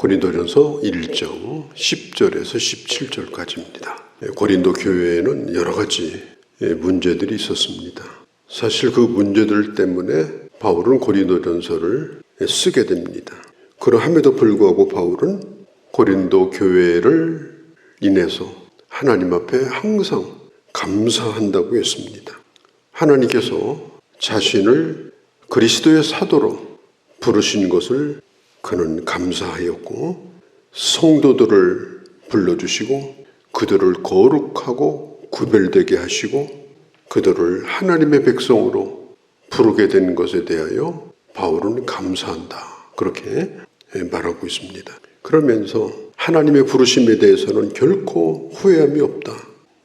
고린도전서 1장 10절에서 17절까지입니다. 고린도 교회에는 여러 가지 문제들이 있었습니다. 사실 그 문제들 때문에 바울은 고린도전서를 쓰게 됩니다. 그러함에도 불구하고 바울은 고린도 교회를 인해서 하나님 앞에 항상 감사한다고 했습니다. 하나님께서 자신을 그리스도의 사도로 부르신 것을 그는 감사하였고, 성도들을 불러주시고 그들을 거룩하고 구별되게 하시고 그들을 하나님의 백성으로 부르게 된 것에 대하여 바울은 감사한다, 그렇게 말하고 있습니다. 그러면서 하나님의 부르심에 대해서는 결코 후회함이 없다.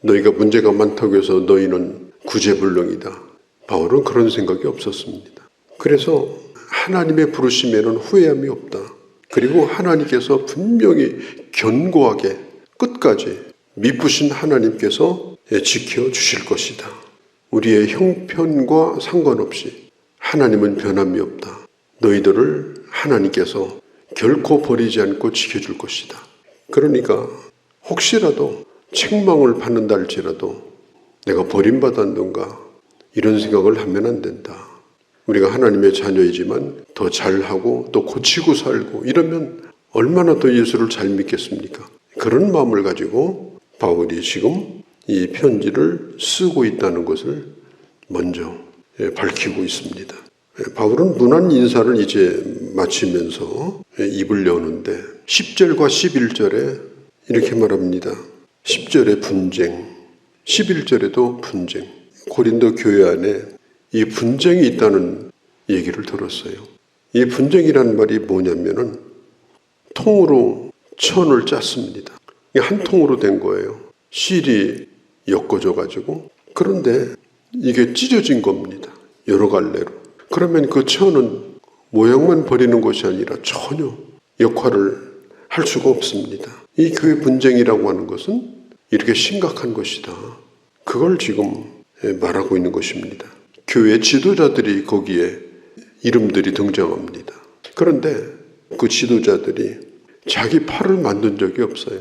너희가 문제가 많다고 해서 너희는 구제불능이다. 바울은 그런 생각이 없었습니다. 그래서 하나님의 부르심에는 후회함이 없다. 그리고 하나님께서 분명히 견고하게 끝까지 미쁘신 하나님께서 지켜주실 것이다. 우리의 형편과 상관없이 하나님은 변함이 없다. 너희들을 하나님께서 결코 버리지 않고 지켜줄 것이다. 그러니까 혹시라도 책망을 받는다 할지라도 내가 버림받았는가 이런 생각을 하면 안 된다. 우리가 하나님의 자녀이지만 더 잘하고 또 고치고 살고 이러면 얼마나 더 예수를 잘 믿겠습니까? 그런 마음을 가지고 바울이 지금 이 편지를 쓰고 있다는 것을 먼저 밝히고 있습니다. 바울은 문안 인사를 이제 마치면서 입을 여는데 10절과 11절에 이렇게 말합니다. 10절에 분쟁, 11절에도 분쟁. 고린도 교회 안에 이 분쟁이 있다는 얘기를 들었어요. 이 분쟁이라는 말이 뭐냐면은 통으로 천을 짰습니다. 한 통으로 된 거예요. 실이 엮어져 가지고. 그런데 이게 찢어진 겁니다. 여러 갈래로. 그러면 그 천은 모양만 버리는 것이 아니라 전혀 역할을 할 수가 없습니다. 이 교회 분쟁이라고 하는 것은 이렇게 심각한 것이다. 그걸 지금 말하고 있는 것입니다. 교회 지도자들이 거기에 이름들이 등장합니다. 그런데 그 지도자들이 자기 팔을 만든 적이 없어요.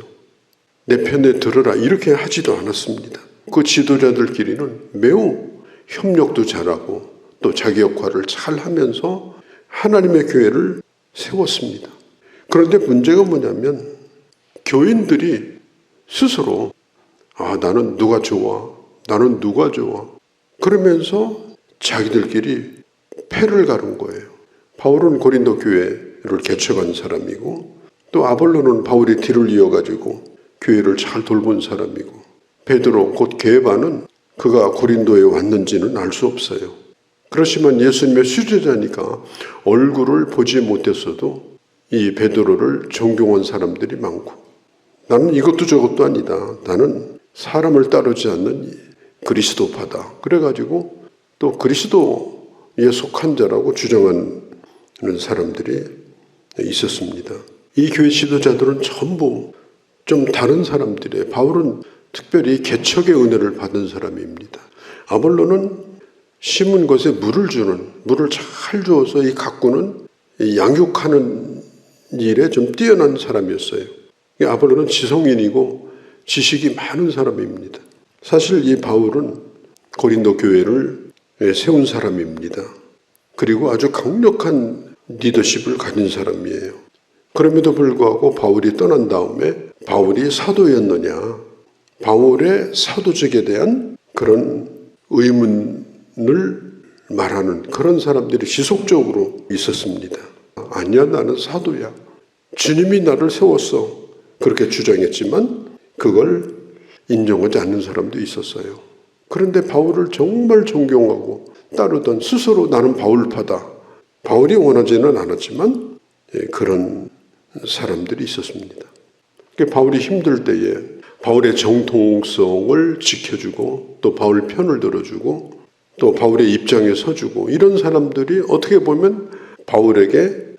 내 편에 들으라 이렇게 하지도 않았습니다. 그 지도자들끼리는 매우 협력도 잘하고 또 자기 역할을 잘 하면서 하나님의 교회를 세웠습니다. 그런데 문제가 뭐냐면 교인들이 스스로 나는 누가 좋아, 나는 누가 좋아 그러면서 자기들끼리 패를 가른 거예요. 바울은 고린도 교회를 개척한 사람이고 또 아볼로는 바울이 뒤를 이어가지고 교회를 잘 돌본 사람이고 베드로 곧 게바는 그가 고린도에 왔는지는 알 수 없어요. 그렇지만 예수님의 수제자니까 얼굴을 보지 못했어도 이 베드로를 존경한 사람들이 많고 나는 이것도 저것도 아니다. 나는 사람을 따르지 않는 그리스도파다. 그래가지고 또 그리스도에 속한 자라고 주장하는 사람들이 있었습니다. 이 교회 지도자들은 전부 좀 다른 사람들이에요. 바울은 특별히 개척의 은혜를 받은 사람입니다. 아볼로는 심은 것에 물을 잘 주어서 이 가꾸는 양육하는 일에 좀 뛰어난 사람이었어요. 아볼로는 지성인이고 지식이 많은 사람입니다. 사실 이 바울은 고린도 교회를 세운 사람입니다. 그리고 아주 강력한 리더십을 가진 사람이에요. 그럼에도 불구하고 바울이 떠난 다음에 바울이 사도였느냐, 바울의 사도직에 대한 그런 의문을 말하는 그런 사람들이 지속적으로 있었습니다. 아니야, 나는 사도야. 주님이 나를 세웠어. 그렇게 주장했지만 그걸 인정하지 않는 사람도 있었어요. 그런데 바울을 정말 존경하고 따르던 스스로 나는 바울파다. 바울이 원하지는 않았지만 그런 사람들이 있었습니다. 바울이 힘들 때에 바울의 정통성을 지켜주고 또 바울 편을 들어주고 또 바울의 입장에 서주고 이런 사람들이 어떻게 보면 바울에게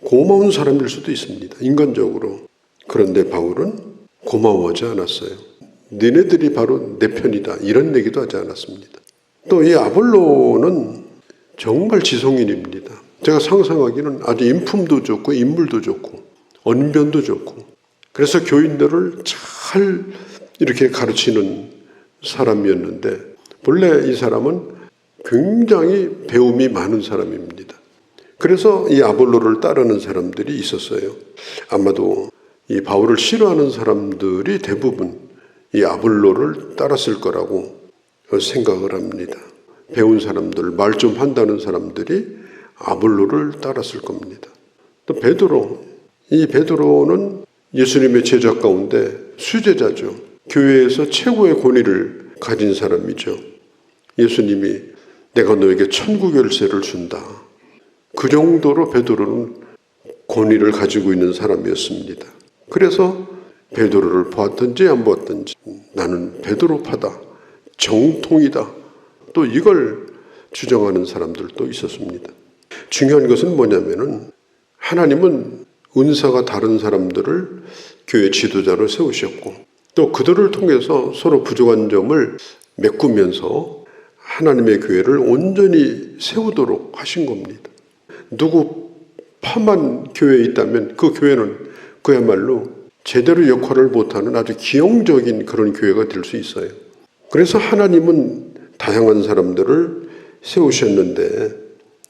고마운 사람일 수도 있습니다. 인간적으로. 그런데 바울은 고마워하지 않았어요. 너네들이 바로 내 편이다. 이런 얘기도 하지 않았습니다. 또 이 아볼로는 정말 지성인입니다. 제가 상상하기는 아주 인품도 좋고 인물도 좋고 언변도 좋고, 그래서 교인들을 잘 이렇게 가르치는 사람이었는데, 본래 이 사람은 굉장히 배움이 많은 사람입니다. 그래서 이 아볼로를 따르는 사람들이 있었어요. 아마도 이 바울을 싫어하는 사람들이 대부분 이 아볼로를 따랐을 거라고 생각을 합니다. 배운 사람들, 말 좀 한다는 사람들이 아볼로를 따랐을 겁니다. 또 베드로, 이 베드로는 예수님의 제자 가운데 수제자죠. 교회에서 최고의 권위를 가진 사람이죠. 예수님이 내가 너에게 천국 열쇠를 준다. 그 정도로 베드로는 권위를 가지고 있는 사람이었습니다. 그래서 베드로를 보았든지 안 보았든지 나는 베드로파다, 정통이다, 또 이걸 주장하는 사람들도 있었습니다. 중요한 것은 뭐냐면은 하나님은 은사가 다른 사람들을 교회 지도자로 세우셨고, 또 그들을 통해서 서로 부족한 점을 메꾸면서 하나님의 교회를 온전히 세우도록 하신 겁니다. 누구 파만 교회에 있다면 그 교회는 그야말로 제대로 역할을 못하는 아주 기형적인 그런 교회가 될 수 있어요. 그래서 하나님은 다양한 사람들을 세우셨는데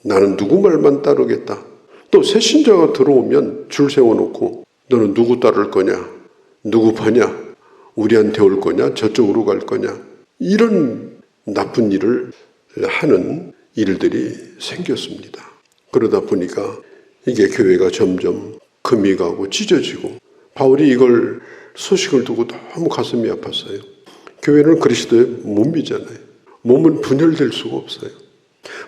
나는 누구 말만 따르겠다. 또 새 신자가 들어오면 줄 세워놓고 너는 누구 따를 거냐, 누구 파냐, 우리한테 올 거냐, 저쪽으로 갈 거냐, 이런 나쁜 일을 하는 일들이 생겼습니다. 그러다 보니까 이게 교회가 점점 금이 가고 찢어지고, 바울이 이걸 소식을 두고 너무 가슴이 아팠어요. 교회는 그리스도의 몸이잖아요. 몸은 분열될 수가 없어요.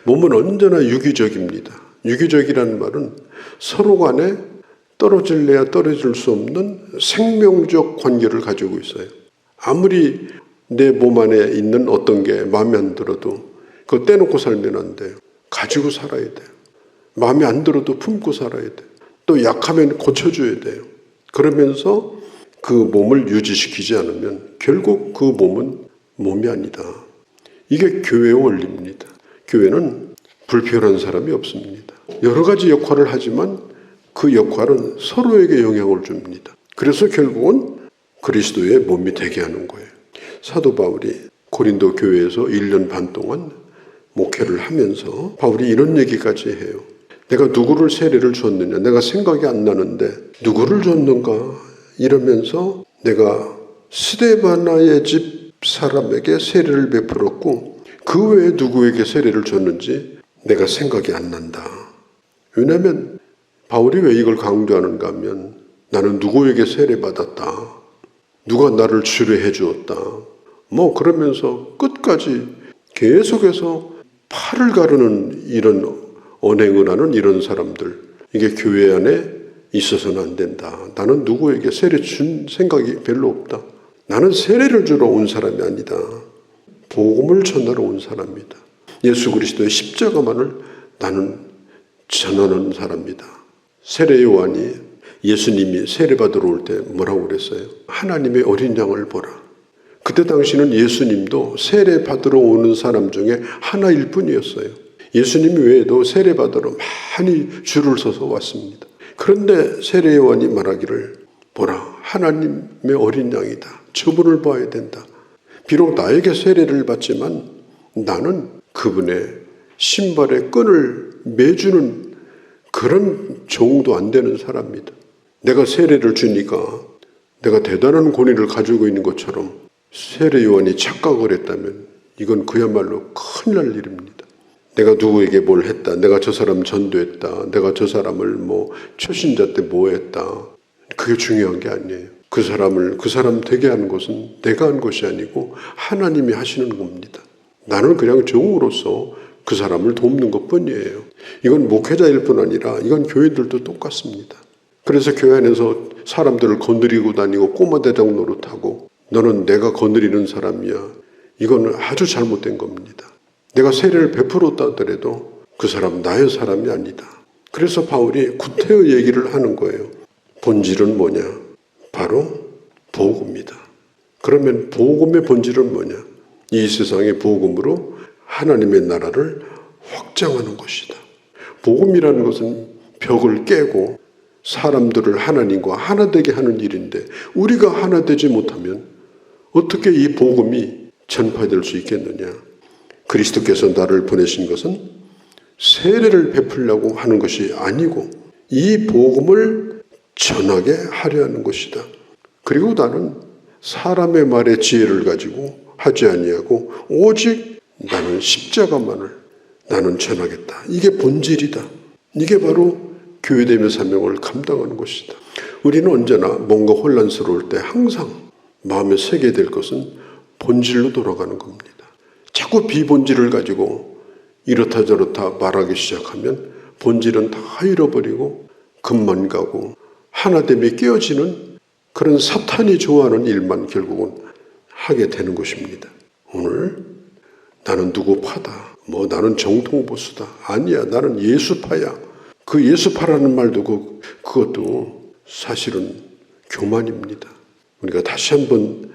몸은 언제나 유기적입니다. 유기적이라는 말은 서로 간에 떨어질래야 떨어질 수 없는 생명적 관계를 가지고 있어요. 아무리 내 몸 안에 있는 어떤 게 마음에 안 들어도 그거 떼놓고 살면 안 돼요. 가지고 살아야 돼요. 마음에 안 들어도 품고 살아야 돼요. 또 약하면 고쳐줘야 돼요. 그러면서 그 몸을 유지시키지 않으면 결국 그 몸은 몸이 아니다. 이게 교회의 원리입니다. 교회는 불필요한 사람이 없습니다. 여러 가지 역할을 하지만 그 역할은 서로에게 영향을 줍니다. 그래서 결국은 그리스도의 몸이 되게 하는 거예요. 사도 바울이 고린도 교회에서 1년 반 동안 목회를 하면서 바울이 이런 얘기까지 해요. 내가 누구를 세례를 줬느냐, 내가 생각이 안 나는데 누구를 줬는가 이러면서 내가 스데바나의 집 사람에게 세례를 베풀었고 그 외에 누구에게 세례를 줬는지 내가 생각이 안 난다. 왜냐하면 바울이 왜 이걸 강조하는가 하면 나는 누구에게 세례받았다, 누가 나를 주례해 주었다, 뭐 그러면서 끝까지 계속해서 팔을 가르는 이런 언행을 하는 이런 사람들, 이게 교회 안에 있어서는 안 된다. 나는 누구에게 세례 준 생각이 별로 없다. 나는 세례를 주러 온 사람이 아니다. 복음을 전하러 온 사람이다. 예수 그리스도의 십자가만을 나는 전하는 사람이다. 세례 요한이 예수님이 세례받으러 올 때 뭐라고 그랬어요? 하나님의 어린 양을 보라. 그때 당시는 예수님도 세례받으러 오는 사람 중에 하나일 뿐이었어요. 예수님 외에도 세례받으러 많이 줄을 서서 왔습니다. 그런데 세례 요한이 말하기를 보라, 하나님의 어린 양이다. 저분을 봐야 된다. 비록 나에게 세례를 받지만 나는 그분의 신발의 끈을 매주는 그런 종도 안 되는 사람이다. 내가 세례를 주니까 내가 대단한 권위를 가지고 있는 것처럼 세례 요한이 착각을 했다면 이건 그야말로 큰일 날 일입니다. 내가 누구에게 뭘 했다, 내가 저 사람 전도했다, 내가 저 사람을 뭐 초신자 때 뭐 했다, 그게 중요한 게 아니에요. 그 사람 되게 하는 것은 내가 한 것이 아니고 하나님이 하시는 겁니다. 나는 그냥 종으로서 그 사람을 돕는 것뿐이에요. 이건 목회자일 뿐 아니라 이건 교인들도 똑같습니다. 그래서 교회 안에서 사람들을 건드리고 다니고 꼬마 대장 노릇하고 너는 내가 건드리는 사람이야, 이거는 아주 잘못된 겁니다. 내가 세례를 베풀었다 하더라도 그 사람 나의 사람이 아니다. 그래서 바울이 구태의 얘기를 하는 거예요. 본질은 뭐냐? 바로 복음이다. 그러면 복음의 본질은 뭐냐? 이 세상의 복음으로 하나님의 나라를 확장하는 것이다. 복음이라는 것은 벽을 깨고 사람들을 하나님과 하나 되게 하는 일인데 우리가 하나 되지 못하면 어떻게 이 복음이 전파될 수 있겠느냐. 그리스도께서 나를 보내신 것은 세례를 베풀려고 하는 것이 아니고 이 복음을 전하게 하려 하는 것이다. 그리고 나는 사람의 말에 지혜를 가지고 하지 아니하고 오직 나는 십자가만을 나는 전하겠다. 이게 본질이다. 이게 바로 교회됨의 사명을 감당하는 것이다. 우리는 언제나 뭔가 혼란스러울 때 항상 마음에 새게 될 것은 본질로 돌아가는 겁니다. 자꾸 비본질을 가지고 이렇다 저렇다 말하기 시작하면 본질은 다 잃어버리고 금만 가고 하나됨이 깨어지는 그런 사탄이 좋아하는 일만 결국은 하게 되는 것입니다. 오늘 나는 누구 파다. 나는 정통보수다. 아니야. 나는 예수파야. 그 예수파라는 말도 그것도 사실은 교만입니다. 우리가 다시 한번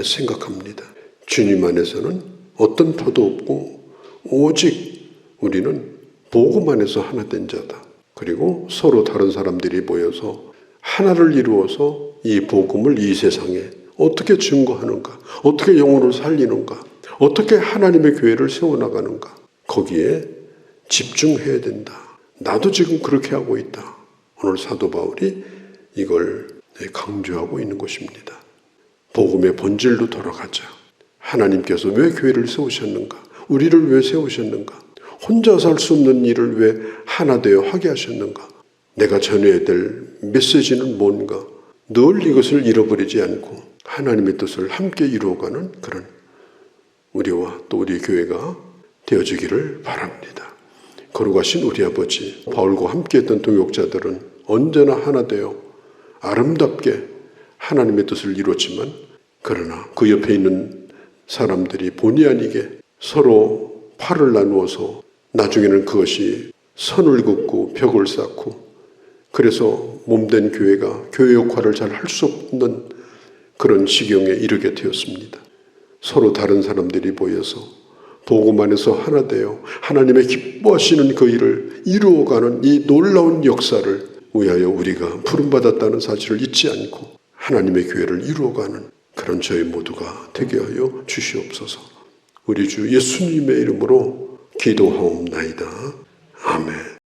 생각합니다. 주님 안에서는 어떤 파도 없고 오직 우리는 복음 안에서 하나 된 자다. 그리고 서로 다른 사람들이 모여서 하나를 이루어서 이 복음을 이 세상에 어떻게 증거하는가, 어떻게 영혼을 살리는가, 어떻게 하나님의 교회를 세워나가는가, 거기에 집중해야 된다. 나도 지금 그렇게 하고 있다. 오늘 사도 바울이 이걸 강조하고 있는 것입니다. 복음의 본질로 돌아가자. 하나님께서 왜 교회를 세우셨는가? 우리를 왜 세우셨는가? 혼자 살 수 없는 일을 왜 하나 되어 하게 하셨는가? 내가 전해야 될 메시지는 뭔가? 늘 이것을 잃어버리지 않고 하나님의 뜻을 함께 이루어가는 그런 우리와 또 우리 교회가 되어지기를 바랍니다. 거룩하신 우리 아버지, 바울과 함께했던 동역자들은 언제나 하나 되어 아름답게 하나님의 뜻을 이뤘지만 그러나 그 옆에 있는 사람들이 본의 아니게 서로 팔을 나누어서 나중에는 그것이 선을 긋고 벽을 쌓고 그래서 몸된 교회가 교회 역할을 잘 할 수 없는 그런 지경에 이르게 되었습니다. 서로 다른 사람들이 모여서 복음 안에서 하나 되어 하나님의 기뻐하시는 그 일을 이루어가는 이 놀라운 역사를 위하여 우리가 부름받았다는 사실을 잊지 않고 하나님의 교회를 이루어가는 그런 저희 모두가 되게 하여 주시옵소서. 우리 주 예수님의 이름으로 기도하옵나이다. 아멘.